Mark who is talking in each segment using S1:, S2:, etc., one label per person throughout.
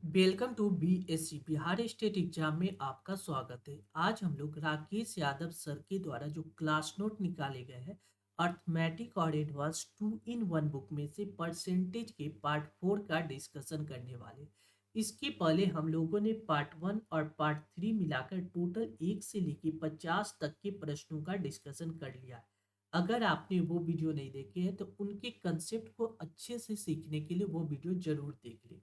S1: Welcome to BSc Bihar state exam में आपका स्वागत है। आज हम लोग राकेश यादव सर के द्वारा जो क्लास नोट निकाले गए हैं अर्थमेटिक और एडवांस 2 in 1 बुक में से परसेंटेज के पार्ट 4 का डिस्कशन करने वाले। इसके पहले हम लोगों ने पार्ट 1 और पार्ट 3 मिलाकर टोटल 1 से लेके 50 तक के प्रश्नों का डिस्कशन कर लिया है। अगर आपने वो वीडियो नहीं देखे हैं तो उनके कंसेप्ट को अच्छे से सीखने के लिए वो वीडियो जरूर देख लें।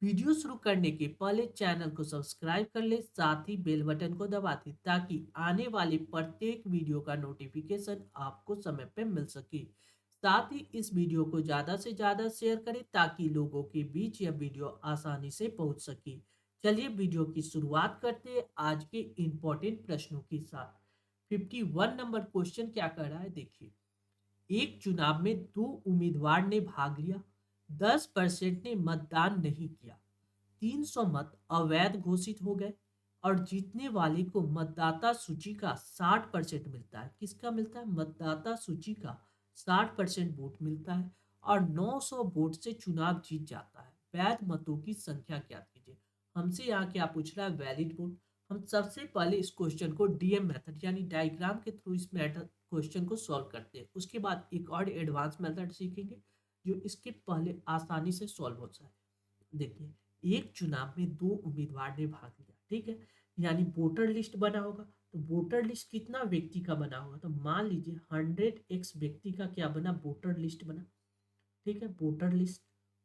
S1: वीडियो शुरू करने के पहले चैनल को सब्सक्राइब कर ले, साथ ही बेल बटन को दबा दें ताकि आने वाले प्रत्येक वीडियो का नोटिफिकेशन आपको समय पर मिल सके। साथ ही इस वीडियो को ज़्यादा से ज़्यादा शेयर करें ताकि लोगों के बीच यह वीडियो आसानी से पहुंच सके। चलिए वीडियो की शुरुआत करते हैं आज के इम्पोर्टेंट प्रश्नों के साथ। 51 नंबर क्वेश्चन क्या कर रहा है देखिए। एक चुनाव में दो उम्मीदवार ने भाग लिया, 10% ने मतदान नहीं किया, 300 मत अवैध घोषित हो गए और जीतने वाले को मतदाता सूची का 60% मिलता है। किसका मिलता है? मतदाता सूची का 60% वोट मिलता है और 900 वोट से चुनाव जीत जाता है। वैध मतों की संख्या ज्ञात कीजिए। हमसे यहाँ क्या पूछ रहा है? Valid vote. हम सबसे पहले इस क्वेश्चन को डीएम मेथड यानी डायग्राम के थ्रू इस मेथड क्वेश्चन को सॉल्व करते हैं। उसके बाद एक और एडवांस मेथड सीखेंगे जो इसके पहले आसानी से सॉल्व हो जाए। देखिए, एक चुनाव में दो उम्मीदवार ने भाग लिया, ठीक है, यानी वोटर लिस्ट बना होगा। तो वोटर लिस्ट कितना व्यक्ति का बना होगा? तो मान लीजिए 100x व्यक्ति का क्या बना? वोटर लिस्ट बना। ठीक है, वोटर लिस्ट।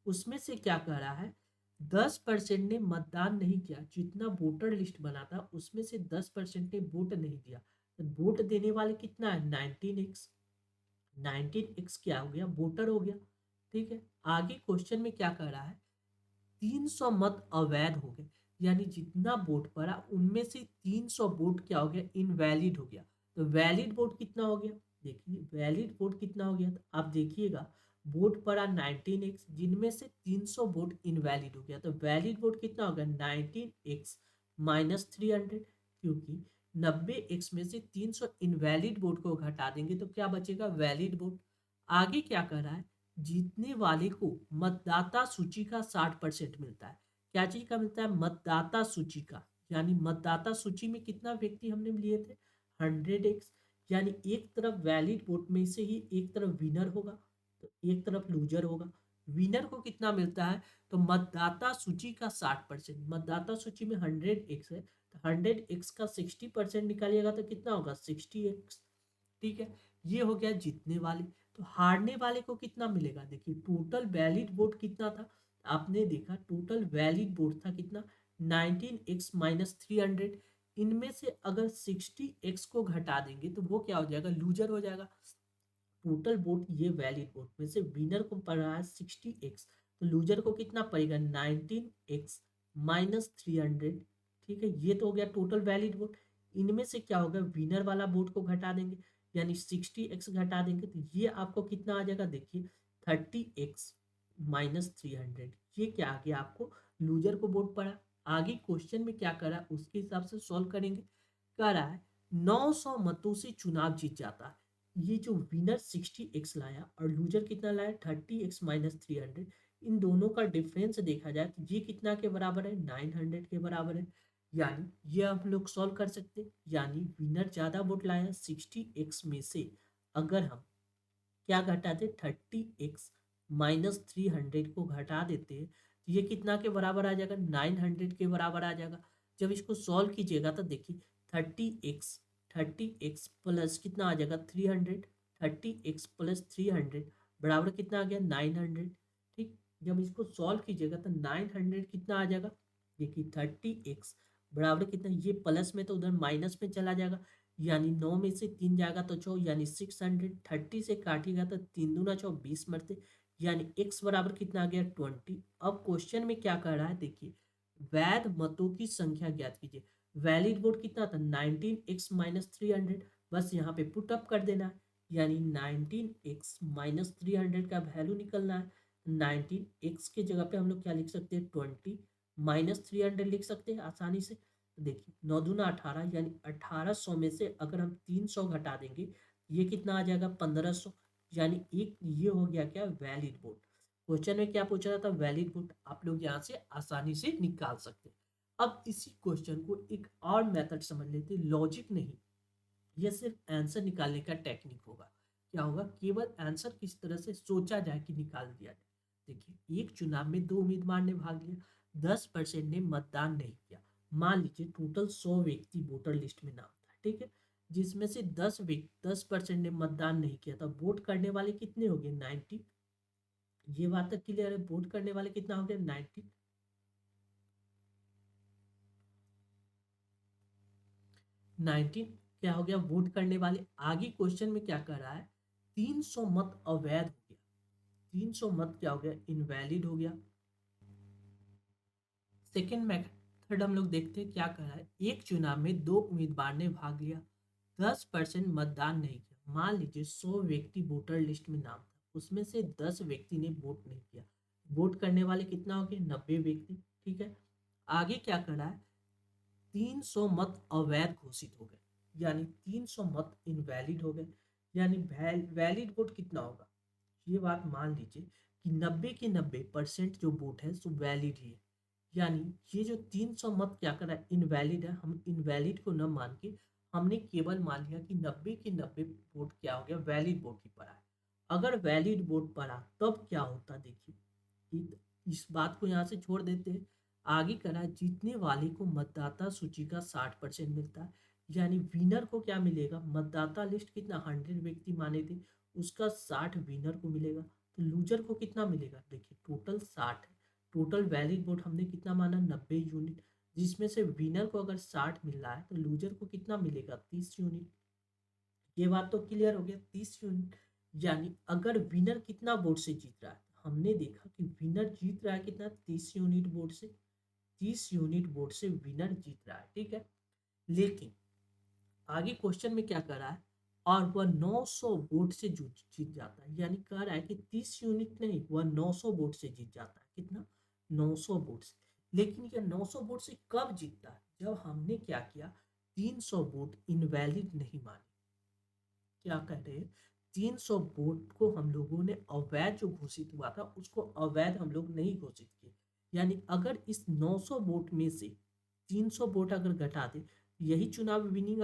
S1: उसमें से क्या कह रहा है? 10% ने मतदान नहीं किया। जितना वोटर लिस्ट बना था उसमें से 10% ने वोट नहीं दिया। तो वोट देने वाले कितना है? 19x। 19x क्या हो गया? वोटर हो गया। ठीक है, आगे क्वेश्चन में क्या कह रहा है? 300 मत अवैध हो गए, यानी जितना वोट पड़ा उनमें से 300 वोट क्या हो गया? इनवैलिड हो गया। तो वैलिड वोट कितना हो गया? देखिए वैलिड वोट कितना हो गया, तो आप देखिएगा वोट पड़ा 19x, जिनमें से 300 वोट इनवैलिड हो गया। तो वैलिड वोट कितना हो गया? 19x माइनस 300, क्योंकि 90x में से 300 इनवैलिड वोट को घटा देंगे तो क्या बचेगा? Valid vote. आगे क्या कर रहा है? जीतने वाले को मतदाता सूची का 60% मिलता है। क्या चीज का मिलता है? मतदाता सूची का। यानी मतदाता सूची में कितना व्यक्ति हमने लिए थे? 100x। यानी एक तरफ वैलिड वोट में से ही एक तरफ विनर होगा तो एक तरफ लूजर होगा। विनर को कितना मिलता है? तो मतदाता सूची का 60%। मतदाता सूची में 100x है तो 100x का 60% निकालिएगा तो कितना होगा? 60x। ठीक है, ये हो गया जीतने वाले। तो हारने वाले को कितना मिलेगा? देखिए टोटल वैलिड वोट कितना था? आपने देखा टोटल वैलिड वोट था कितना? 19x minus 300। इनमें से अगर 60x को घटा देंगे तो वो क्या हो जाएगा? लूजर हो जाएगा। टोटल वोट ये वैलिड वोट में से विनर को पड़ रहा है 60x, तो लूजर को कितना पड़ेगा? 19x minus 300। ठीक है, ये तो हो गया टोटल वैलिड वोट। इनमें से क्या होगा? विनर वाला वोट को घटा देंगे, यानी 60x घटा देंगे तो ये आपको कितना आ जाएगा? देखिए 30x माइनस 300। ये क्या आ गया आपको? लूजर को वोट पड़ा। आगे क्वेश्चन में क्या करा उसके हिसाब से सॉल्व करेंगे। कह रहा है 900 मतों से चुनाव जीत जाता है। ये जो विनर 60x लाया और लूजर कितना लाया? 30x minus 300। इन दोनों का डिफरेंस देखा जाए तो ये कितना के बराबर है? 900 के बराबर है। यानी ये हम लोग सॉल्व कर सकते हैं। यानी विनर ज्यादा वोट लाया 60x में से अगर हम क्या घटाते? 30x माइनस 300 को घटा देते हैं तो ये कितना के बराबर आ जाएगा? 900 के बराबर आ जाएगा। जब इसको सॉल्व कीजिएगा तो देखिए 30x, 30x प्लस कितना आ जाएगा? 300। 30x प्लस 300 बराबर कितना आ गया? 900। ठीक, जब इसको सॉल्व कीजिएगा तो 900 कितना आ जाएगा? देखिए 30x बराबर कितना, ये प्लस में तो उधर माइनस में चला जाएगा, यानी 9 में से 3 जाएगा तो 4, यानी 600। 30 से काटिएगा तो 3 दूना 4, 20 मरते, यानी x बराबर कितना आ गया? 20। अब क्वेश्चन में क्या कर रहा है देखिए, वैध मतों की संख्या ज्ञात कीजिए। वैलिड वोट कितना था? 19x minus 300। बस यहाँ पे पुट अप कर देना है, यानी 19x माइनस 300 का वैल्यू निकलना है। 19x के जगह पे हम लोग क्या लिख सकते हैं? 20 माइनस 300 लिख सकते हैं आसानी से। देखिए 9 दूना 18, यानी 1800 में से अगर हम 300 घटा देंगे ये कितना आ जाएगा? 1500। यानी एक ये हो गया क्या? Valid vote. क्वेश्चन में क्या पूछ रहा था, वैलिड वोट, आप लोग यहाँ से आसानी से निकाल सकते हैं। अब इसी क्वेश्चन को एक और मेथड समझ लेते हैं, लॉजिक नहीं, यह सिर्फ आंसर निकालने का टेक्निक होगा। क्या होगा, केवल आंसर किस तरह से सोचा जाए कि निकाल दिया जाए। देखिए, एक चुनाव में 2 उम्मीदवार ने भाग लिया, 10% ने मतदान नहीं किया। मान लीजिए टोटल 100 व्यक्ति वोटर लिस्ट में नाम था, ठीक है, जिसमें से 10% ने मतदान नहीं किया, तो वोट करने वाले कितने हो गए, 90। ये बात तक क्लियर है, वोट करने वाले कितना हो गया, 90। 19 क्या हो गया, वोट करने वाले। आगे क्वेश्चन में क्या कर रहा है, 300 मत अवैध हो गया, 300 मत क्या हो गया, इनवैलिड हो गया। सेकेंड मेथड हम लोग देखते हैं क्या कर रहा है, एक चुनाव में 2 उम्मीदवार ने भाग लिया, 10% मतदान नहीं किया। मान लीजिए 100 व्यक्ति वोटर लिस्ट में नाम था, उसमें से 10 व्यक्ति ने वोट नहीं किया, वोट करने वाले कितना हो गए, 90 व्यक्ति। ठीक है, आगे क्या कर रहा है, 300 मत अवैध घोषित हो गए, यानी 300 मत इनवैलिड हो गए। यानी वैलिड वोट कितना होगा, ये बात मान लीजिए कि 90 के 90% जो वोट है सो वैलिड ही है। यानी ये जो 300 मत क्या करा, इनवैलिड है, हम इनवैलिड को न मान के हमने केवल मान लिया कि 90 के 90 वोट क्या हो गया, वैलिड वोट ही पड़ा है। अगर वैलिड वोट पड़ा तब क्या होता, देखिए इस बात को यहाँ से छोड़ देते हैं। आगे करा, जीतने वाले को मतदाता सूची का 60% मिलता है, यानी विनर को क्या मिलेगा, मतदाता लिस्ट कितना 100 व्यक्ति माने थे, उसका 60 विनर को मिलेगा। तो लूजर को कितना मिलेगा, देखिए टोटल 60 है, टोटल वैलिड वोट हमने कितना माना, 90 यूनिट, जिसमें से विनर को अगर 60 मिल रहा है तो लूजर को कितना मिलेगा, 30 यूनिट। ये बात तो क्लियर हो गया, 30 यूनिट। यानी अगर विनर कितना वोट से जीत रहा है, हमने देखा कि विनर जीत रहा है कितना, 30 यूनिट वोट से, 30 यूनिट वोट से विनर जीत रहा है, ठीक है। लेकिन आगे क्वेश्चन में क्या कर रहा है, और वह 900 वोट से जीत जाता है, यानी कह रहा है कि 30 यूनिट नहीं, वह 900 वोट से जीत जाता है, कितना, 900 वोट से। लेकिन यह 900 वोट से कब जीतता है, जब हमने क्या किया, 300 वोट इनवैलिड नहीं माने। क्या कह रहे हैं, 300 वोट को हम लोगों ने अवैध जो घोषित हुआ था उसको अवैध हम लोग नहीं घोषित किए। यानी अगर इस 900 वोट में से 300 वोट अगर घटा दे, यही चुनाव विनिंग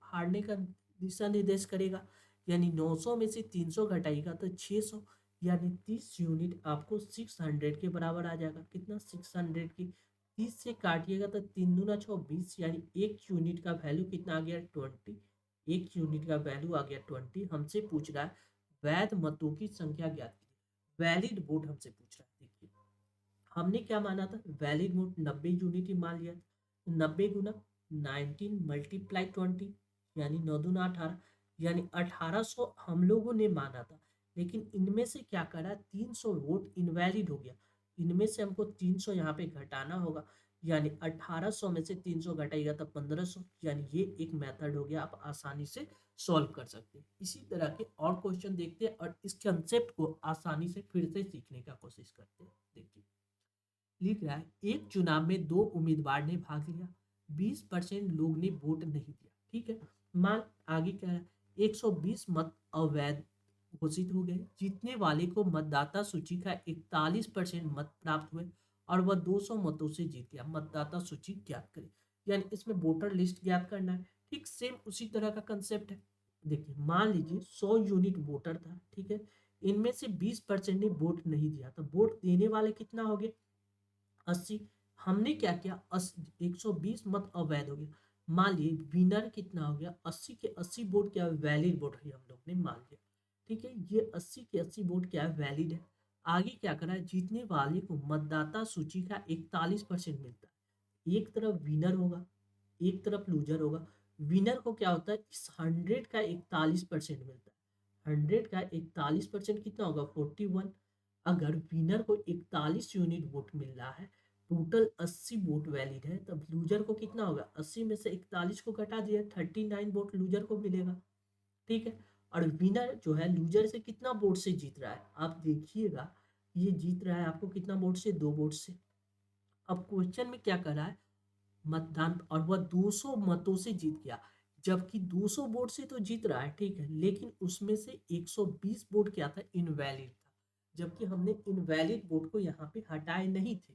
S1: हारने का दिशा निर्देश करेगा। यानी 900 में से 300 घटाएगा तो 600, यानी 30 यूनिट आपको 600 के बराबर आ जाएगा, कितना, 600 की 30 से काटिएगा तो 3 दूना 6 20, यानी एक यूनिट का वैल्यू कितना आ गया, 20। एक यूनिट का वैल्यू आ गया 20। हमसे पूछ रहा है वैध मतों की संख्या ज्ञात कीजिए, वैलिड वोट हमसे पूछ रहा है। देखिए हमने क्या माना था, वैलिड वोट 90 यूनिट ही मान लिया था, 90 गुना 19 मल्टीप्लाई 20, यानी 9 दूना 18, यानी 1800 हम लोगों ने माना था। लेकिन इनमें से क्या करा, 300 वोट इनवैलिड हो गया, इनमें से हमको 300 यहाँ पे घटाना होगा, यानी 1800 में से 300 घटाएगा तो 1500, यानी ये एक मेथड हो गया, आप आसानी से सॉल्व कर सकते हैं। इसी तरह के और क्वेश्चन देखते हैं और इस कंसेप्ट को आसानी से फिर से सीखने का कोशिश करते हैं। देखिए लिख रहा है, एक चुनाव में 2 उम्मीदवार ने भाग लिया, 20% लोग ने वोट नहीं दिया, ठीक है। मान आगे क्या है, 120 मत अवैध घोषित हो गए, जीतने वाले को मतदाता सूची का 41% मत प्राप्त हुए और वह 200 मतों से जीत गया। मतदाता सूची ज्ञात करें, यानी इसमें वोटर लिस्ट ज्ञात करना है। ठीक सेम उसी तरह का कंसेप्ट है। देखिए मान लीजिए 100 यूनिट वोटर था, ठीक है, इनमें से 20% ने वोट नहीं दिया, तो वोट देने वाले कितना हो गए, 80। हमने क्या किया, 120 मत अवैध हो गया, मान लिए विनर कितना हो गया, 80 के 80 वोट क्या वैलिड वोट है, हम लोग ने मान लिया। ठीक है, ये 80 के 80 वोट क्या है, वैलिड है। आगे क्या करा है, जीतने वाले को मतदाता सूची का 41% मिलता है। एक तरफ विनर होगा, एक तरफ लूजर होगा। विनर को क्या होता है, इस 100 का 41% मिलता है, 100 का 41% कितना होगा, 41। अगर विनर को 41 यूनिट वोट मिल रहा है, टोटल 80 वोट वैलिड है, तब लूजर को कितना होगा, 80 में से 41 को घटा दिया, 39 वोट लूजर को मिलेगा। ठीक है, और विनर जो है लूजर से कितना वोट से जीत रहा है, आप देखिएगा ये जीत रहा है आपको कितना वोट से, 2 वोट से। अब क्वेश्चन में क्या कर रहा है, मतदान, और वह 200 मतों से जीत गया, जबकि 200 वोट से तो जीत रहा है, ठीक है, लेकिन उसमें से 120 वोट क्या था, इनवैलिड था। जबकि हमने इनवैलिड वोट को यहाँ पे हटाए नहीं थे।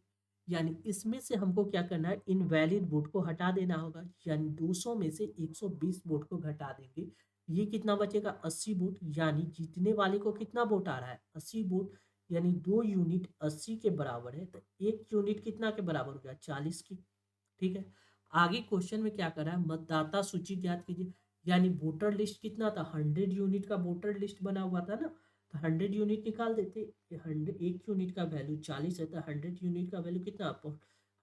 S1: यानी इसमें से हमको क्या करना है, इनवैलिड वोट को हटा देना होगा। यानी 200 में से 120 वोट को घटा देंगे, ये कितना बचेगा 80 वोट। यानी जीतने वाले को कितना वोट आ रहा है 80 वोट। यानी 2 यूनिट 80 के बराबर है, तो 1 यूनिट कितना के बराबर हो गया 40 की। ठीक है, आगे क्वेश्चन में क्या कर रहा है, मतदाता सूची ज्ञात कीजिए। यानी वोटर लिस्ट कितना था 100 यूनिट का वोटर लिस्ट बना हुआ था ना, तो 100 यूनिट निकाल देते। 100 1 यूनिट का वैल्यू 40 है, तो 100 यूनिट का वैल्यू कितना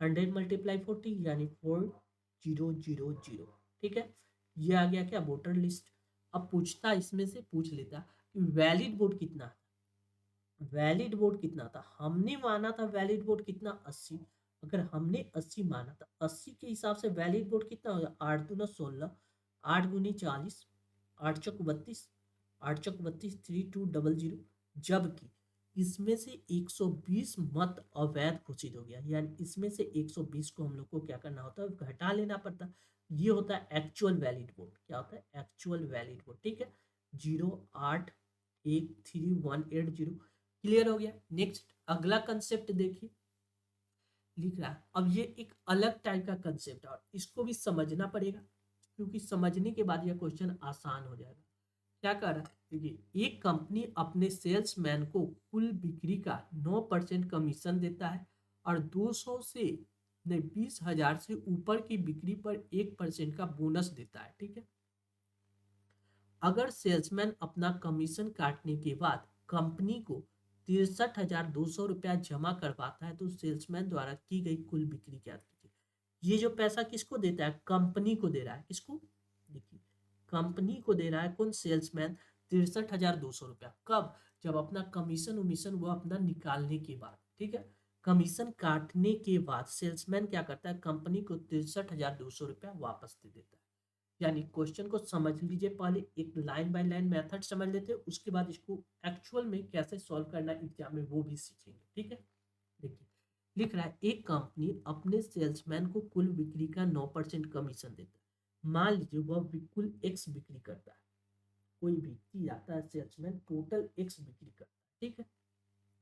S1: 100 मल्टीप्लाई 40 यानी 4000। ठीक है, ये आ गया क्या वोटर लिस्ट। अब पूछता इसमें से पूछ लेता कि वैलिड वोट कितना, वैलिड वोट कितना था। हमने माना था वैलिड वोट कितना 80। अगर हमने 80 माना था, 80 के हिसाब से वैलिड वोट कितना होगा 8 दूना 16, 8 गुनी 40, 8 चौक 32, 8 चौक 32, 3200। जबकि इसमें से 120 मत अवैध घोषित हो गया। यानी इसमें से 120 को हम लोग को क्या करना होता है, घटा लेना पड़ता। ये होता है एक्चुअल वैलिड वोट। क्या होता है एक्चुअल वैलिड वोट। ठीक है, 0813180 क्लियर हो गया। नेक्स्ट अगला कंसेप्ट देखिए, लिख रहा है। अब ये एक अलग टाइप का कंसेप्ट है और इसको भी समझना पड़ेगा, क्योंकि समझने के बाद यह क्वेश्चन आसान हो जाएगा। क्या कर रहा है देखिए, एक कंपनी अपने सेल्समैन को कुल बिक्री का 9% कमीशन देता है और 200 से नहीं 20,000 से ऊपर की बिक्री पर 1% का बोनस देता है। ठीक है, अगर सेल्समैन अपना कमीशन काटने के बाद कंपनी को 63,200 रुपया जमा करवाता है, तो सेल्समैन द्वारा की गई कुल बिक्री क्या कीजिए। ये जो पैसा किसको देता है, कंपनी को दे रहा है। किसको, देखिए कंपनी को दे रहा है कौन, सेल्समैन 63,200 रुपया। कब, जब अपना कमीशन उमीशन वो अपना निकालने के बाद। ठीक है, कमीशन काटने के बाद सेल्समैन क्या करता है, कंपनी को 63,200 रुपया वापस दे देता है। यानी क्वेश्चन को समझ लीजिए, पहले एक लाइन बाय लाइन मेथड समझ लेते हैं, उसके बाद इसको एक्चुअल में कैसे सॉल्व करना एग्जाम में वो भी सीखेंगे। ठीक है, देखिए लिख रहा है, एक कंपनी अपने सेल्समैन को कुल बिक्री का 9% कमीशन देता है। मान लीजिए वह कुल एक्स बिक्री करता है, कोई व्यक्ति आता है सेल्समैन टोटल एक्स बिक्री करता है। ठीक है,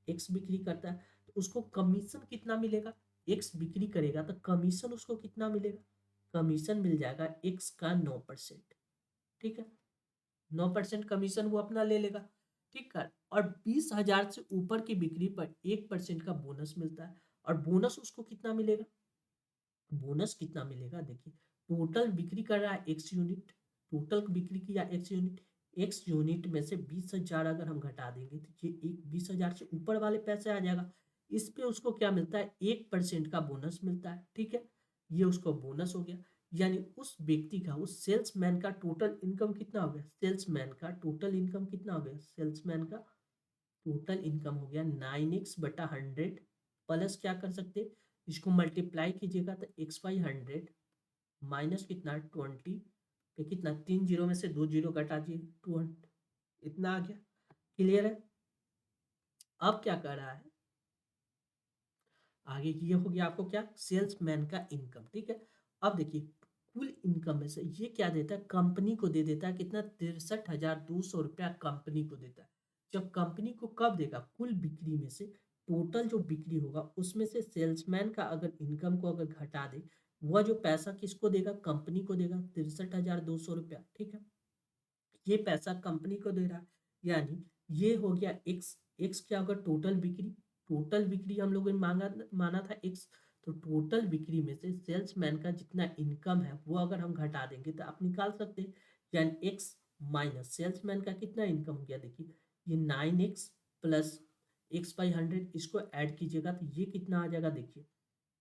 S1: एक्स बिक्री करता है, तो उसको कमीशन कितना मिलेगा, एक्स बिक्री करेगा तो कमीशन उसको कितना मिलेगा, कमीशन मिल जाएगा एक्स का 9%। ठीक है, 9% कमीशन वो अपना ले लेगा। ठीक है, और 20,000 से ऊपर की बिक्री पर 1% का बोनस मिलता है। और बोनस उसको कितना मिलेगा, बोनस कितना मिलेगा देखिए, टोटल बिक्री कर रहा है एक्स यूनिट, टोटल बिक्री किया एक्स यूनिट, एक्स यूनिट में से 20,000 अगर हम घटा देंगे तो ये एक 20,000 से ऊपर वाले पैसे आ जाएगा। इस पे उसको क्या मिलता है, 1% का बोनस मिलता है। ठीक है, ये उसको बोनस हो गया। यानी उस व्यक्ति का, उस सेल्समैन का टोटल इनकम कितना हो गया, सेल्समैन का टोटल इनकम कितना हो गया, सेल्समैन का टोटल इनकम हो गया 9x/100 प्लस क्या कर सकते, इसको मल्टीप्लाई कीजिएगा तो x/100 माइनस कितना 20 पे कितना, 3 जीरो में से 2 जीरो घटा दिए 200, इतना आ गया। क्लियर है। अब क्या कर रहा है आगे, ये हो गया आपको क्या, सेल्समैन का इनकम। ठीक है, अब देखिए कुल इनकम में से ये क्या देता है, कंपनी को दे देता है कितना 63,200 रुपया कंपनी को देता है। जब कंपनी को कब देगा, कुल बिक्री में से, टोटल जो बिक्री होगा उसमें से सेल्समैन का अगर इनकम को अगर घटा दे, वह जो पैसा किसको देगा, कंपनी को देगा 63,200 रुपया। ठीक है, ये पैसा कंपनी को दे रहा है। यानी ये हो गया एक्स, एक्स क्या होगा टोटल बिक्री, टोटल बिक्री हम लोगों ने मांगा माना था एक्स, तो टोटल बिक्री में से सेल्समैन का जितना इनकम है वो अगर हम घटा देंगे तो आप निकाल सकते हैं। यानी एक्स माइनस सेल्समैन का कितना इनकम हो गया, देखिए ये 9x प्लस x/100, इसको ऐड कीजिएगा तो ये कितना आ जाएगा, देखिए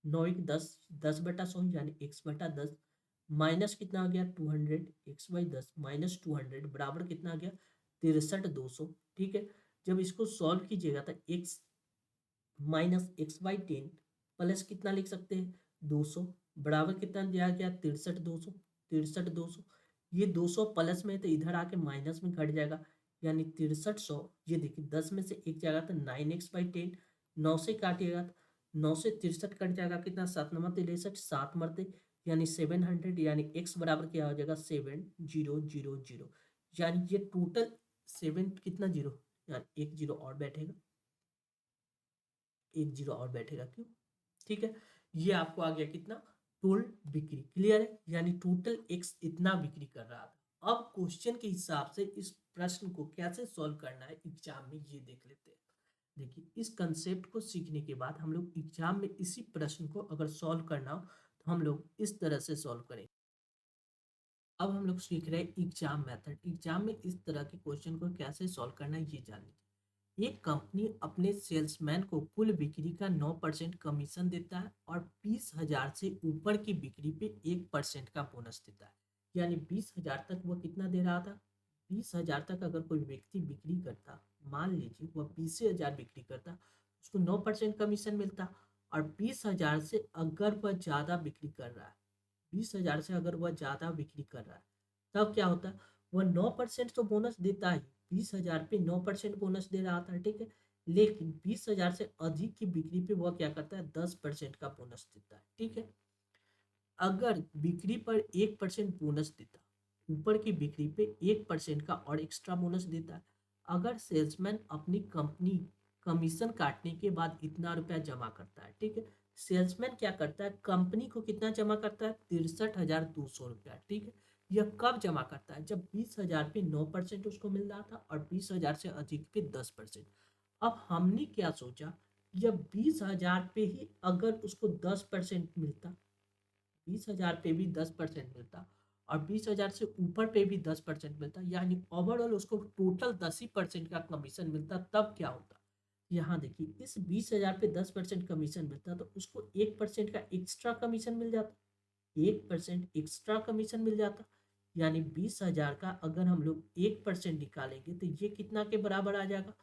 S1: 9 1 10, 10/100 यानी x/10 माइनस कितना आ गया 200, x/10 माइनस 200 बराबर कितना आ गया 63,200। ठीक है, जब इसको सॉल्व कीजिएगा तो x माइनस x/10 प्लस कितना लिख सकते हैं 200 बराबर कितना दिया गया 63,200, 63,200। ये 200 प्लस में तो इधर आके माइनस में घट जाएगा, यानी 63,100। ये देखिए 10 में से एक जाएगा तो 9x/10, 9 से काटिएगा तो 9 से 63 कट जाएगा, कितना 7×9 = 7 मरते, यानी 700। यानी x बराबर क्या हो जाएगा 7000। यानी ये टोटल 7 कितना जीरो, यानी एक जीरो और बैठेगा। एक जीरो और बैठेगा, क्यों? ठीक है, ये आपको आ गया कितना, टोटल बिक्री। क्लियर है, यानी टोटल एक्स इतना बिक्री कर रहा था। अब क्वेश्चन के हिसाब से इस प्रश्न को कैसे सॉल्व करना है एग्जाम में, ये देख लेते हैं। देखिए, इस कंसेप्ट को सीखने के बाद हम लोग एग्जाम में इसी प्रश्न को अगर सॉल्व करना हो तो हम लोग इस तरह से सॉल्व करेंगे। अब हम लोग सीख रहे हैं एग्जाम मेथड। एग्जाम में इस तरह के क्वेश्चन को कैसे सॉल्व करना है ये जान लीजिए। एक कंपनी अपने सेल्समैन को कुल बिक्री का 9% कमीशन देता है और 20,000 से ऊपर की बिक्री पे 1% का बोनस देता है। यानी 20,000 तक वो कितना दे रहा था, 20,000 तक अगर कोई व्यक्ति बिक्री करता, मान लीजिए वह 20,000 बिक्री करता, उसको 9% कमीशन मिलता। और 20,000 से अगर वह ज़्यादा बिक्री कर रहा है, 20,000 से अगर वह ज़्यादा बिक्री कर रहा है, तब क्या होता है, वह 9% तो बोनस देता ही, 20,000 पे 9% बोनस दे रहा था, ठीक है। लेकिन 20,000 से अधिक की बिक्री पे वह क्या करता है, 10% का बोनस देता है, ठीक है। अगर बिक्री पर 1% बोनस देता, ऊपर की बिक्री पे 1% का और एक्स्ट्रा बोनस देता है। अगर सेल्समैन अपनी कंपनी कमीशन काटने के बाद इतना रुपया जमा करता है, ठीक है। सेल्समैन क्या करता है, कंपनी को कितना जमा करता है, 63,200 रुपया, ठीक है। यह कब जमा करता है, जब 20,000 पे 9% उसको मिल रहा था और 20,000 से अधिक पे 10%। अब हमने क्या सोचा, जब 20,000 पे ही अगर उसको 10% मिलता, 20,000 पे भी 10% मिलता और 20,000 से ऊपर पे भी 10% मिलता, यानी ओवरऑल उसको टोटल 10% का कमीशन मिलता, तब क्या होता। यहाँ देखिए, इस 20,000 पे 10% कमीशन मिलता तो उसको 1% का एक्स्ट्रा कमीशन मिल जाता, 1% एक्स्ट्रा कमीशन मिल जाता। यानी 20,000 का अगर हम लोग 1% निकालेंगे तो ये कितना के बराबर आ जाएगा,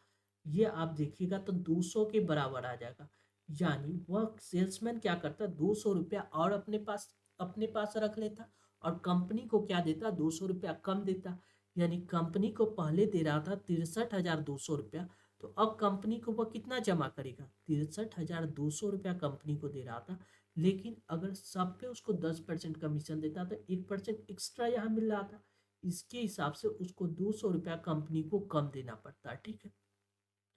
S1: ये आप देखिएगा तो 200 के बराबर आ जाएगा। यानी वह सेल्समैन क्या करता, 200 रुपया और अपने पास रख लेता और कंपनी को क्या देता, 200 रुपया कम देता। यानी कंपनी को पहले दे रहा था 63,200 रुपया, तो अब कंपनी को वह कितना जमा करेगा, 63,200 रुपया कंपनी को दे रहा था। लेकिन अगर सब पे उसको 10% कमीशन देता तो 1% एक्स्ट्रा यहाँ मिल रहा था। इसके हिसाब से उसको 200 रुपया कंपनी को कम देना पड़ता, ठीक है।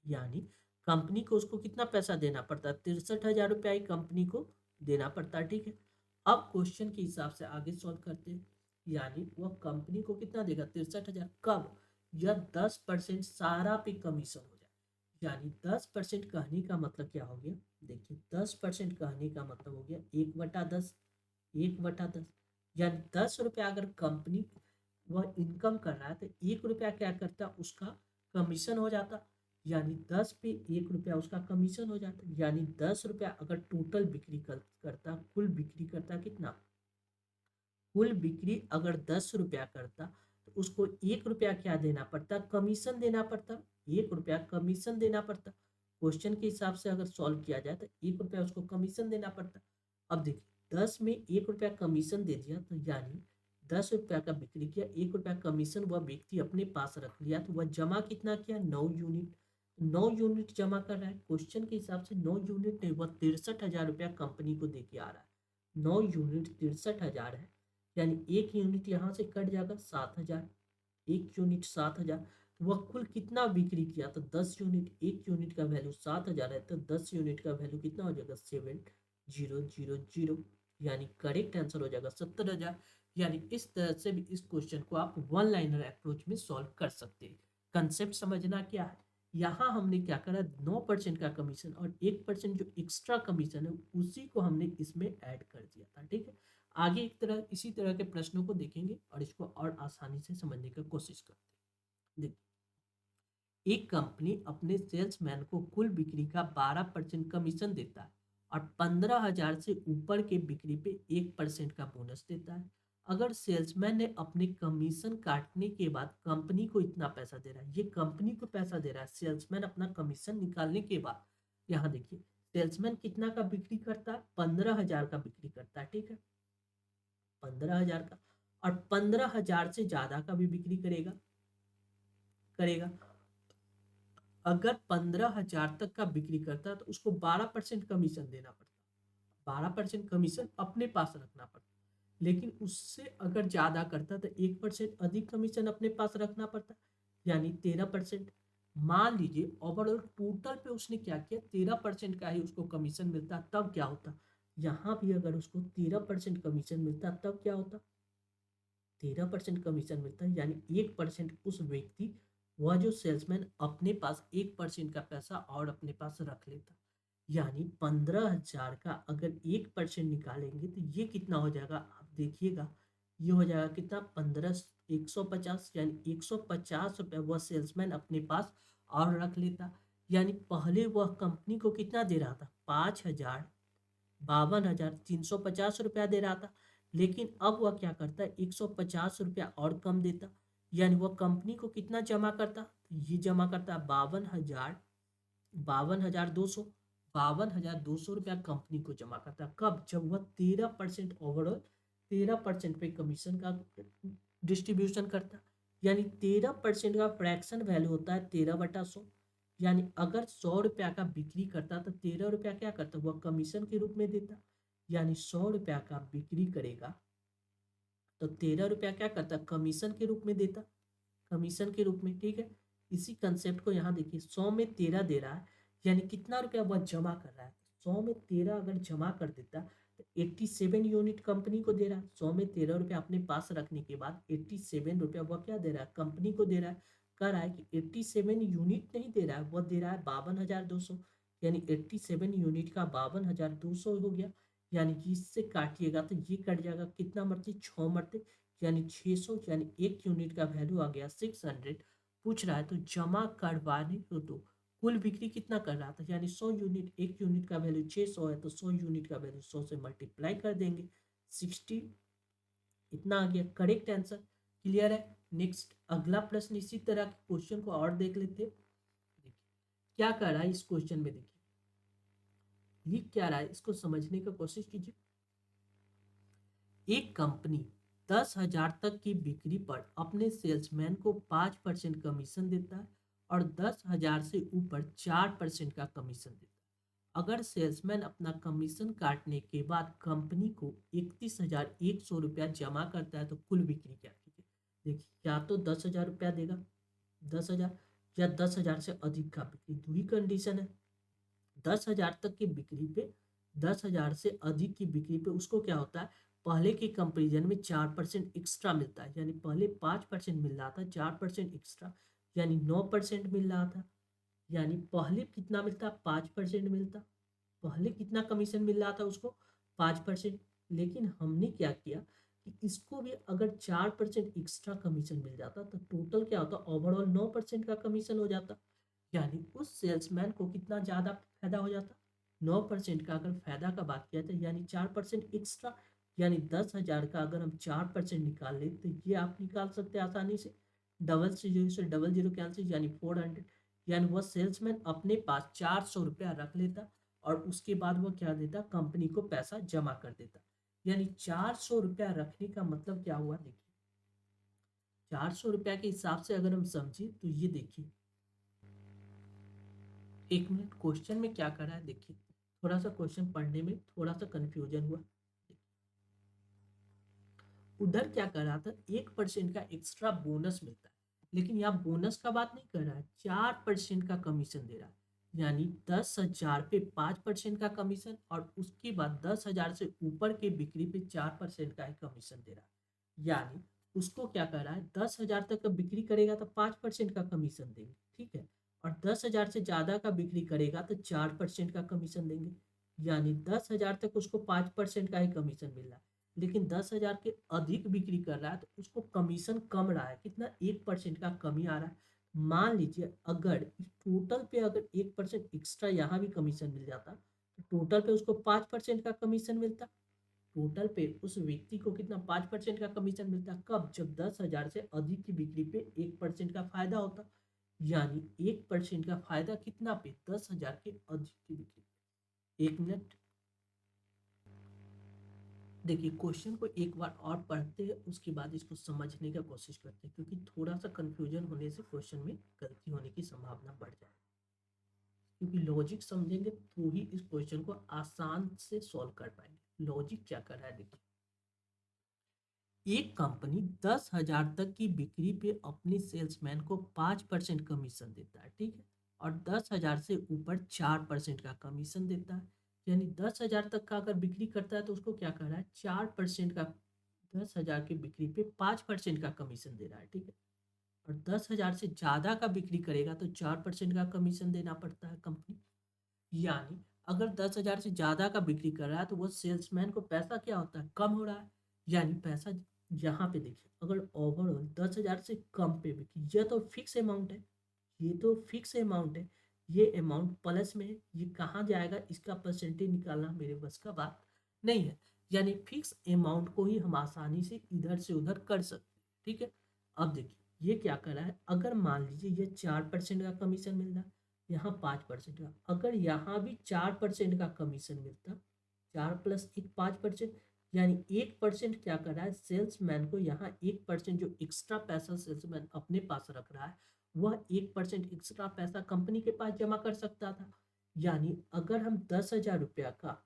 S1: यानी कंपनी को उसको कितना पैसा देना पड़ता है, 63,000 रुपया ही कंपनी को देना पड़ता है, ठीक है। अब क्वेश्चन के हिसाब से आगे सॉल्व करते हैं। यानी वह कंपनी को कितना देगा, 63,000, कब, यह 10% सारा पे कमीशन हो जाए। यानी 10% कहने का मतलब क्या हो गया, देखिए 10% कहने का मतलब हो गया 1/10, 1/10। यानी 10 रुपया अगर कंपनी वह इनकम कर रहा है तो 1 रुपया क्या करता, उसका कमीशन हो जाता। यानी 10 पे 1 रुपया उसका कमीशन हो जाता। यानी 10 रुपया अगर टोटल बिक्री करता, कुल बिक्री करता कितना, कुल बिक्री अगर 10 रुपया करता तो उसको 1 रुपया क्या देना पड़ता, कमीशन देना पड़ता, 1 रुपया कमीशन देना पड़ता। क्वेश्चन के हिसाब से अगर सॉल्व किया जाए तो 1 रुपया उसको कमीशन देना पड़ता। अब देखिए 10 में 1 रुपया कमीशन दे दिया तो यानी 10 रुपया का बिक्री किया, 1 रुपया कमीशन वह व्यक्ति अपने पास रख लिया, तो वह जमा कितना किया, 9 यूनिट। 9 यूनिट जमा कर रहा है, क्वेश्चन के हिसाब से 9 यूनिट नहीं, वह 63,000 रुपया कंपनी को दे के आ रहा है। 9 यूनिट 63,000 है, यानी 1 यूनिट यहाँ से कट जाएगा, 7,000, 1 यूनिट 7,000। तो वह कुल कितना बिक्री किया, तो 10 यूनिट, 1 यूनिट का वैल्यू 7,000 है तो 10 यूनिट का वैल्यू कितना हो जाएगा, 7,000। यानी करेक्ट आंसर हो जाएगा 70,000। यानी इस तरह से भी इस क्वेश्चन को आप वन लाइनर अप्रोच में सॉल्व कर सकते हैं। कंसेप्ट समझना क्या है, यहाँ हमने क्या करा, 9% का कमीशन और 1% जो एक्स्ट्रा कमीशन है उसी को हमने इसमें ऐड कर दिया था, ठीक है। आगे एक तरह इसी तरह के प्रश्नों को देखेंगे और इसको और आसानी से समझने की कोशिश करते हैं। देखिए, एक कंपनी अपने सेल्समैन को कुल बिक्री का 12% कमीशन देता है और 15,000 से ऊपर के बिक्री पे 1% का बोनस देता है। अगर सेल्समैन ने अपने कमीशन काटने के बाद कंपनी को इतना पैसा दे रहा है, ये कंपनी को पैसा दे रहा है, सेल्समैन अपना कमीशन निकालने के बाद। यहाँ देखिए, सेल्समैन कितना का बिक्री करता है, 15,000 का बिक्री करता है, ठीक है, 15,000 का। और 15,000 से ज्यादा का भी बिक्री करेगा करेगा अगर 15,000 तक का बिक्री करता है तो उसको 12% कमीशन देना पड़ता, 12% कमीशन अपने पास रखना पड़ता। लेकिन उससे अगर ज्यादा करता तो 1% अधिक कमीशन अपने पास रखना पड़ता, यानी 13%। मान लीजिए ओवरऑल टोटल पे उसने क्या किया, 13% का ही उसको कमीशन मिलता, तब क्या होता, यहाँ भी अगर उसको 13% कमीशन मिलता तब क्या होता, 13% कमीशन मिलता है, यानी 1% उस व्यक्ति, वह जो सेल्समैन अपने पास 1% का पैसा और अपने पास रख लेता। यानी 15,000 का अगर 1% निकालेंगे तो ये कितना हो जाएगा, आप देखिएगा, ये हो जाएगा कितना, 150, यानी 150 रुपये वह सेल्समैन अपने पास और रख लेता। यानी पहले वह कंपनी को कितना दे रहा था, 52,350 रुपया दे रहा था, लेकिन अब वह क्या करता है, 150 रुपया और कम देता। यानी वह कंपनी को कितना जमा करता, तो ये जमा करता है 52,200, 52,200 रुपया कंपनी को जमा करता है। कब, जब वह 13% ओवरऑल 13% पे कमीशन का डिस्ट्रीब्यूशन करता। यानी 13% का फ्रैक्शन वैल्यू होता है 13/100। यानी अगर 100 रुपया का बिक्री करता तो 13 रुपया क्या करता, वह कमीशन के रूप में देता। यानी 100 रुपया का बिक्री करेगा तो 13 रुपया क्या करता, कमीशन के रूप में देता, कमीशन के रूप में। ठीक है, इसी कंसेप्ट को यहाँ देखिए, 100 में 13 दे रहा है, यानी कितना रुपया वह जमा कर रहा है, 100 में 13 अगर जमा कर देता तो 87 यूनिट कंपनी को दे रहा है। 100 में 13 रुपया अपने पास रखने के बाद 87 रुपया वह क्या दे रहा है, कंपनी को दे रहा है। कह रहा है कि 87 यूनिट नहीं दे रहा है, वह दे रहा है 52,200। यानी 87 यूनिट का 52,200 हो गया। यानी कि इससे काटिएगा तो ये कट जाएगा, कितना मरते, 6 मरते, यानी 600, यानी 1 यूनिट का वैल्यू आ गया 600। पूछ रहा है तो जमा करवाने को तो कुल बिक्री कितना कर रहा था, यानी 100 यूनिट, 1 यूनिट का वैल्यू 600 है तो 100 यूनिट का वैल्यू 100 से मल्टीप्लाई कर देंगे, 60, इतना आ गया करेक्ट आंसर। क्लियर है। नेक्स्ट अगला प्रश्न इसी तरह के क्वेश्चन को और देख लेते हैं। देखिए क्या कर रहा है इस क्वेश्चन में, देखिए लिख क्या रहा है, इसको समझने की कोशिश कीजिए। एक कंपनी 10,000 तक की बिक्री पर अपने सेल्समैन को 5% कमीशन देता है और 10,000 से ऊपर 4% का कमीशन देता है। अगर सेल्समैन अपना कमीशन काटने के बाद कंपनी को 31,100 रुपया जमा करता है तो कुल बिक्री क्या कीजिए। देखिए या तो 10,000 रुपया देगा, 10,000, या 10,000 से अधिक का बिक्री, दो ही कंडीशन है। 10,000 तक की बिक्री पे, 10,000 से अधिक की बिक्री पे उसको क्या होता है, पहले के कंपेरिजन में 4% एक्स्ट्रा मिलता है। यानी पहले 5% मिल रहा था, 4% एक्स्ट्रा, यानी 9% मिल रहा था। यानी पहले कितना मिलता, 5% मिलता, पहले कितना कमीशन मिल रहा था उसको, 5%। लेकिन हमने क्या किया कि इसको भी अगर 4% एक्स्ट्रा कमीशन मिल जाता तो टोटल क्या होता, ओवरऑल 9% का कमीशन हो जाता। यानी उस सेल्समैन को कितना ज़्यादा फायदा हो जाता, 9% का अगर फायदा का बात किया तो, यानी 4% एक्स्ट्रा। यानी 10,000 का अगर हम 4% निकाल ले तो ये आप निकाल सकते हैं आसानी से, डबल से जीरो से डबल जीरो कैंसिल, यानी 400। यानी वह सेल्समैन अपने पास 400 रुपया रख लेता और उसके बाद वो क्या देता, कंपनी को पैसा जमा कर देता। यानी 400 रुपया रखने का मतलब क्या हुआ, देखिए 400 रुपया के हिसाब से अगर हम समझे तो ये देखिए, एक मिनट, क्वेश्चन में क्या कर रहा है देखिए, थोड़ा सा क्वेश्चन पढ़ने में थोड़ा सा कंफ्यूजन हुआ। उधर क्या कर रहा था, 1% का एक्स्ट्रा बोनस मिलता है, लेकिन यहाँ बोनस का बात नहीं कर रहा है, 4% का कमीशन दे रहा है। यानी 10,000 पे 5% का कमीशन और उसके बाद 10,000 से ऊपर के बिक्री पे 4% का ही कमीशन दे रहा है। यानी उसको क्या कर रहा है, 10,000 तक का बिक्री करेगा तो 5% का कमीशन देंगे, ठीक है, और 10,000 से ज्यादा का बिक्री करेगा तो 4% का कमीशन देंगे। यानी 10,000 तक उसको 5% का ही कमीशन मिल रहा है, लेकिन 10,000 के अधिक बिक्री कर रहा है तो उसको कमीशन कम रहा है, कितना, 1% का कमी आ रहा है। मान लीजिए अगर इस टोटल पे अगर 1% एक्स्ट्रा यहाँ भी कमीशन मिल जाता तो टोटल पे उसको 5% का कमीशन मिलता। टोटल पे उस व्यक्ति को कितना, 5% का कमीशन मिलता, कब, जब 10,000 से अधिक की बिक्री पे 1% का फायदा होता। यानी 1% का फायदा कितना पे, 10,000 के अधिक की बिक्री। एक मिनट, देखिए क्वेश्चन को एक बार और पढ़ते हैं, उसके बाद इसको समझने का कोशिश करते हैं, क्योंकि थोड़ा सा कंफ्यूजन होने से क्वेश्चन में गलती होने की संभावना बढ़ जाए। क्योंकि लॉजिक समझेंगे तो ही इस क्वेश्चन को आसान से सॉल्व कर पाएंगे। लॉजिक क्या कर रहा है देखिए, एक कंपनी 10,000 तक की बिक्री पे अपने सेल्समैन को 5% कमीशन देता है, ठीक है। और 10,000 से ऊपर 4% का कमीशन देता है। यानी 10,000 तक का अगर बिक्री करता है तो उसको क्या कर रहा है, 4% का, 10,000 की बिक्री पे 5% का कमीशन दे रहा है, ठीक है। और 10,000 से ज़्यादा का बिक्री करेगा तो 4% का कमीशन देना पड़ता है कंपनी। यानी अगर 10,000 से ज़्यादा का बिक्री कर रहा है तो वो सेल्समैन को पैसा क्या होता है, कम हो रहा है। यानी पैसा, यहाँ पे देखिए, अगर ओवरऑल 10,000 से कम पे बिक्री, ये तो फिक्स अमाउंट है, ये तो फिक्स अमाउंट है, ये अमाउंट प्लस में है, ये कहाँ जाएगा, इसका परसेंटेज निकालना मेरे बस का बात नहीं है। यानी फिक्स अमाउंट को ही हम आसानी से इधर से उधर कर सकते हैं, ठीक है। अब देखिए ये क्या कर रहा है, अगर मान लीजिए ये 4% का कमीशन मिल रहा है, यहाँ 5% का, अगर यहाँ भी 4% का कमीशन मिलता, 4 + 1 5%, यानी 1% क्या कर रहा है सेल्समैन को, यहाँ 1% जो एक्स्ट्रा पैसा सेल्समैन अपने पास रख रहा है, वह 1% एक्स्ट्रा पैसा कंपनी के पास जमा कर सकता था। यानी अगर हम 10,000 रुपया का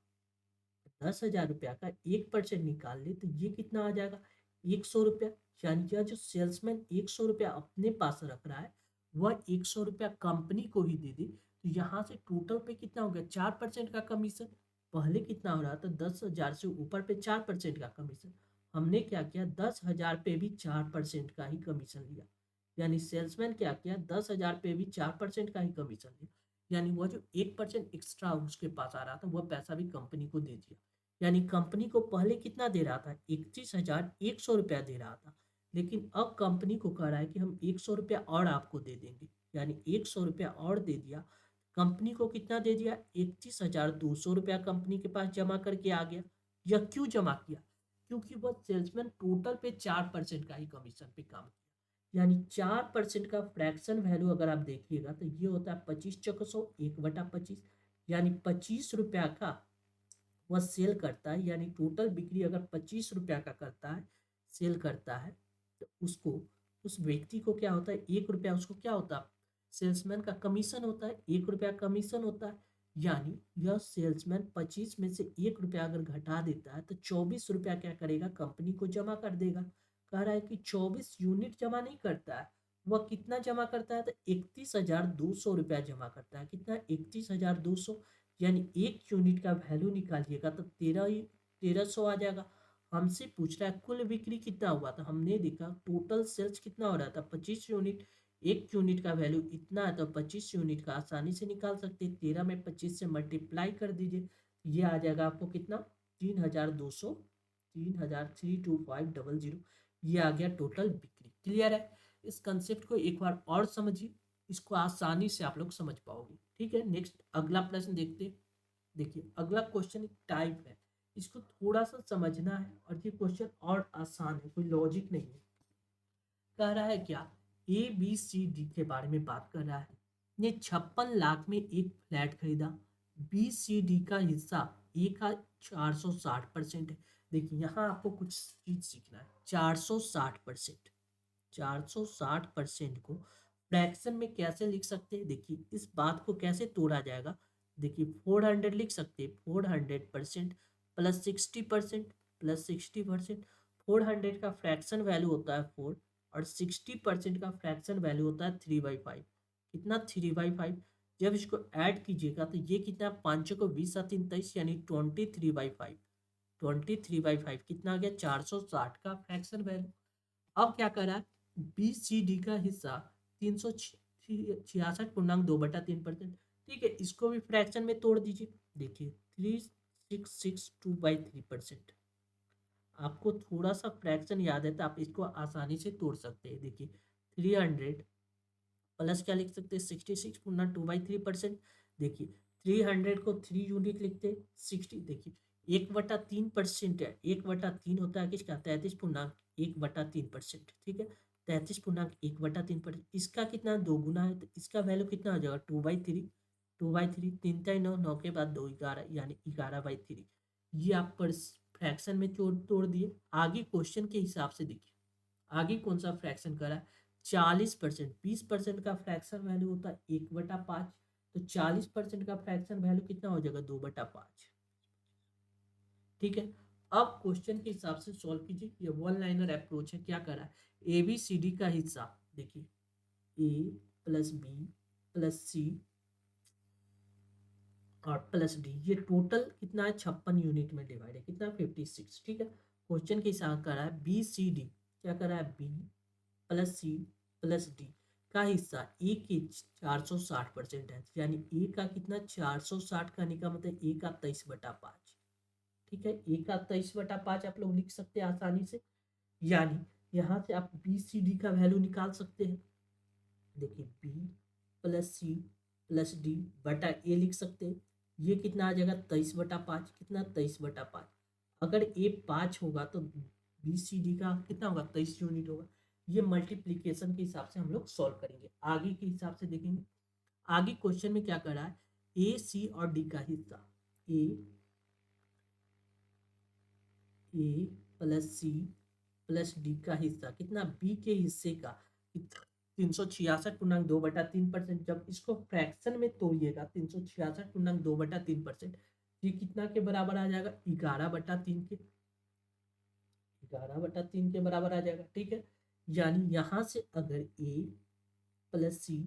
S1: 1% निकाल ले तो ये कितना आ जाएगा, 100 रुपया। यानी यह जो सेल्समैन 100 रुपया अपने पास रख रहा है, वह 100 रुपया कंपनी को ही दे दे, तो यहाँ से टोटल पे कितना हो गया, 4% का कमीशन। पहले कितना हो रहा था, 10,000 से ऊपर पे 4% का कमीशन। हमने क्या किया, 10,000 पे भी 4% का ही कमीशन लिया। यानी सेल्समैन क्या किया, 10,000 पे भी 4% का ही कमीशन लिया। यानी वह जो 1% एक्स्ट्रा उसके पास आ रहा था, वह पैसा भी कंपनी को दे दिया। यानी कंपनी को पहले कितना दे रहा था, 31,100 रुपया दे रहा था, लेकिन अब कंपनी को कह रहा है कि हम 100 रुपया और आपको दे देंगे। यानी 100 रुपया और दे दिया। कंपनी को कितना दे दिया, 31,200 रुपया कंपनी के पास जमा करके आ गया। यह क्यों जमा किया, क्योंकि वह सेल्समैन टोटल पे 4% का ही कमीशन पे काम किया। यानी 4% का फ्रैक्शन वैल्यू अगर आप देखिएगा तो ये होता है 25 × 100 1/25। यानी 25 रुपया का वह सेल करता है। यानी टोटल बिक्री अगर 25 रुपया का करता है, सेल करता है, तो उसको, उस व्यक्ति को क्या होता है, 1 रुपया उसको क्या होता है, सेल्समैन का कमीशन होता है, 1 रुपया कमीशन होता है। यानी यह सेल्समैन 25 में से 1 रुपया अगर घटा देता है तो 24 रुपया क्या करेगा, कंपनी को जमा कर देगा। कह रहा है कि 24 यूनिट जमा नहीं करता है, वह कितना जमा करता है, तो 31,200 रुपया जमा करता है। कितना, 31,200। यानी 1 यूनिट का वैल्यू निकालिएगा तो 1300 आ जाएगा। हमसे पूछ रहा है कुल बिक्री कितना हुआ, तो हमने देखा टोटल सेल्स कितना हो रहा था, 25 यूनिट। 1 यूनिट का वैल्यू इतना है तो 25 यूनिट का आसानी से निकाल सकते हैं। 13 में 25 से मल्टीप्लाई कर दीजिए, ये आ जाएगा आपको कितना, 3,200, 3,32500, ये आ गया टोटल बिक्री। क्लियर है। इस कंसेप्ट को एक बार और समझिए, इसको आसानी से आप लोग समझ पाओगे। ठीक है, नेक्स्ट अगला प्रश्न देखते हैं। देखिए अगला क्वेश्चन एक टाइप है, इसको थोड़ा सा समझना है, और ये क्वेश्चन और आसान है, कोई लॉजिक नहीं है। कह रहा है क्या, ए बी सी डी के बारे में बात कर रहा है। ने 56 लाख में एक फ्लैट खरीदा। बी सी डी का हिस्सा ए का 460% है। देखिए यहाँ आपको कुछ चीज सीखना है, 460%, 460% को फ्रैक्शन में कैसे लिख सकते हैं। देखिए इस बात को कैसे तोड़ा जाएगा। देखिए 400 लिख सकते हैं, 400% +60% +60%। 400 का फ्रैक्शन वैल्यू होता है 4, और 60% का फ्रैक्शन वैल्यू होता है 3/5। कितना, 3/5। जब इसको ऐड कीजिएगा तो ये कितना, 5 को 20 7 23, यानी 23/5। 23/5 कितना आ गया, 460 का फ्रैक्शन वैल्यू। अब क्या करा, बी सी डी का हिस्सा 366.2/3%। ठीक है, इसको भी फ्रैक्शन में तोड़ दीजिए। देखिए 3662/3%। आपको थोड़ा सा फ्रैक्शन याद है तो आप इसको आसानी से तोड़ सकते हैं। देखिए 300 प्लस क्या लिख सकते हैं, 66.2/3%। देखिए 300 को 3 यूनिट लिखते हैं, 60, देखिए 1/3% है, 1/3 होता है किसका, 33.1/3%। ठीक है, 33.1/3%। इसका कितना, 2 गुना है, तो इसका वैल्यू कितना हो जाएगा, 2/3। 2/3, 3 × 9, 9 के बाद 2 11, यानी 11/3। ये आप पर फ्रैक्शन में तोड़ तोड़ दिए। आगे क्वेश्चन के हिसाब से देखिए, आगे कौन सा फ्रैक्शन करा है, 40%। 20% का फ्रैक्शन वैल्यू होता है 1/5, तो 40% का फ्रैक्शन वैल्यू कितना हो जाएगा, 2/5। ठीक है, अब क्वेश्चन के हिसाब से सॉल्व कीजिए। ये वन लाइनर अप्रोच है। क्या करा है, ए बी सी डी का हिस्सा देखिए, ए प्लस बी प्लस सी और प्लस डी, ये टोटल कितना है 56 यूनिट में डिवाइड है, कितना 56। ठीक है, क्वेश्चन के हिसाब करा है बी सी डी, क्या करा है B plus C plus D का हिस्सा ए के 460% है, यानी ए का कितना 460 का का मतलब ए का 23/5। ठीक है, ए का 23/5 आप लोग लिख सकते हैं आसानी से, यानी यहाँ से आप बी सी डी का वैल्यू निकाल सकते हैं। देखिए B plus C plus D बटा ए लिख सकते हैं, ये कितना आ जाएगा 23/5, कितना 23/5। अगर ए 5 होगा तो बी सी डी का कितना होगा 23 यूनिट होगा। ये मल्टीप्लीकेशन के हिसाब से हम लोग सॉल्व करेंगे। आगे के हिसाब से देखेंगे, आगे क्वेश्चन में क्या कर रहा है, ए सी और डी का हिस्सा, ए प्लस सी प्लस डी का हिस्सा कितना बी के हिस्से का 366.2/3%। जब इसको फ्रैक्शन में तोड़िएगा 366.2/3%, ये कितना के बराबर आ जाएगा 11/3 के, 11/3 के बराबर आ जाएगा। ठीक है, यानी यहाँ से अगर ए प्लस सी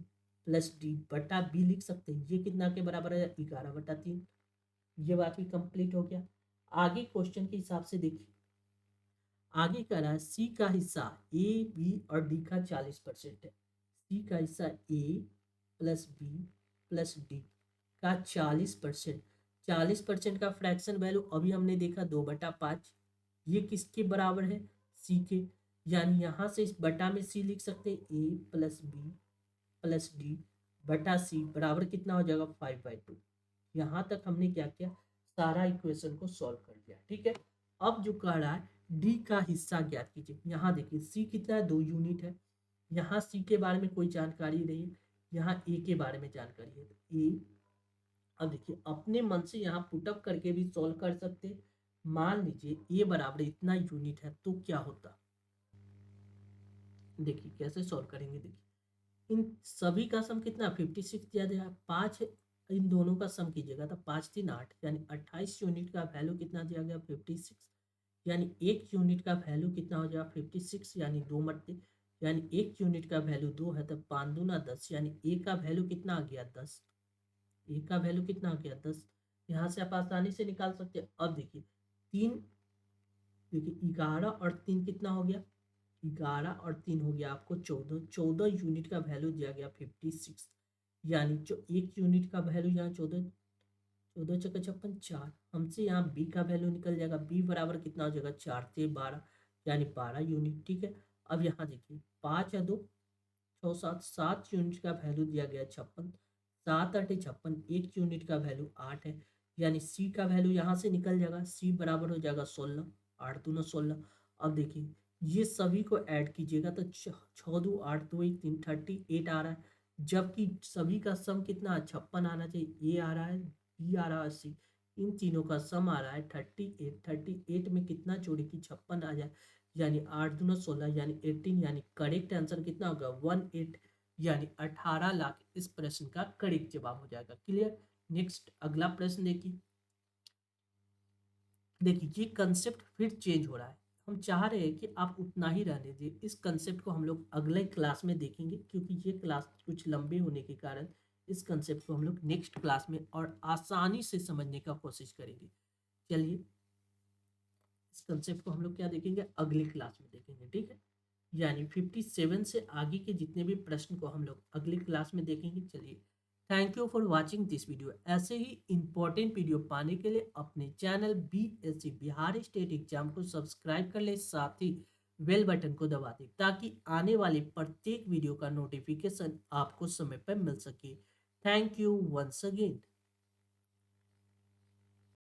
S1: प्लस डी बटा बी लिख सकते हैं, ये कितना के बराबर है 11/3। ये बाकी कंप्लीट हो गया। आगे क्वेश्चन के हिसाब से देखिए, आगे कह रहा है सी का हिस्सा ए बी और डी का 40% है, सी का हिस्सा ए प्लस बी प्लस डी का 40%, 40% का फ्रैक्शन वैल्यू अभी हमने देखा 2/5, ये किसके बराबर है सी के, यानी यहाँ से इस बटा में सी लिख सकते हैं, ए प्लस बी प्लस डी बटा सी बराबर कितना हो जाएगा 5/2। यहाँ तक हमने क्या किया, सारा इक्वेशन को सॉल्व कर दिया। ठीक है, अब जो कह रहा है डी का हिस्सा ज्ञात कीजिए। यहाँ देखिए सी कितना है 2 यूनिट है, यहाँ सी के बारे में कोई जानकारी नहीं है, यहाँ ए के बारे में जानकारी है, तो ए, अब देखिए अपने मन से यहाँ पुटअप करके भी सॉल्व कर सकते हैं। मान लीजिए ए बराबर इतना यूनिट है तो क्या होता, देखिए कैसे सॉल्व करेंगे। देखिए इन सभी का सम कितना 56 दिया गया, 5 इन दोनों का सम कीजिएगा तो 5 3 8, यानी 28 यूनिट का वैल्यू कितना दिया गया 56, यानी एक यूनिट का वैल्यू कितना हो जाएगा 56, यानी 2 मरते, यानी एक यूनिट का वैल्यू 2 है तो 5 दूना 10, यानी ए का वैल्यू कितना आ गया 10, ए का वैल्यू कितना आ गया 10। यहाँ से आप आसानी से निकाल सकते हैं। अब देखिए 3, देखिए 11 और 3 कितना हो गया, 11 और 3 हो गया आपको 14, 14 यूनिट का वैल्यू दिया गया 56, यानी जो एक यूनिट का वैल्यू यहाँ 14, 14 चौका 56 4, हमसे यहाँ बी का वैल्यू निकल जाएगा, बी बराबर कितना हो जाएगा 4 से 12, यानी 12 यूनिट। ठीक है, अब यहाँ देखिए 5 या 2 6 7, 7 यूनिट का वैल्यू दिया गया 56, 7 8 56, एक यूनिट का वैल्यू 8 है, यानी सी का वैल्यू यहाँ से निकल जाएगा, सी बराबर हो जाएगा 16, 8 दूना 16। अब देखिए ये सभी को ऐड कीजिएगा तो 6 2 8 2 1 3 38 आ रहा है, जबकि सभी का सम कितना 56 आना चाहिए, ए आ रहा है बी आ रहा है सी, इन तीनों का सम आ रहा है 38, 38 में कितना जोड़े कि 56 आ जाए, यानी 8 दूना 16, यानी 18, यानी करेक्ट आंसर कितना होगा 18, यानी 18 लाख इस प्रश्न का करेक्ट जवाब हो जाएगा। क्लियर। नेक्स्ट अगला प्रश्न देखिए, देखिए ये कंसेप्ट फिर चेंज हो रहा है, हम चाह रहे हैं कि आप उतना ही रहने दीजिए, इस कंसेप्ट को हम लोग अगले क्लास में देखेंगे, क्योंकि ये क्लास कुछ लंबे होने के कारण इस कंसेप्ट को हम लोग नेक्स्ट क्लास में और आसानी से समझने का कोशिश करेंगे। चलिए इस कंसेप्ट को हम लोग क्या देखेंगे अगली क्लास में देखेंगे। ठीक है, यानी 57 से आगे के जितने भी प्रश्न को हम लोग अगली क्लास में देखेंगे। चलिए, thank you for watching this video. ऐसे ही इंपॉर्टेंट वीडियो पाने के लिए अपने channel BSc Bihar state exam को सब्सक्राइब कर ले, साथ ही बेल बटन को दबा दें ताकि आने वाले प्रत्येक वीडियो का नोटिफिकेशन आपको समय पर मिल सके। Thank you once again.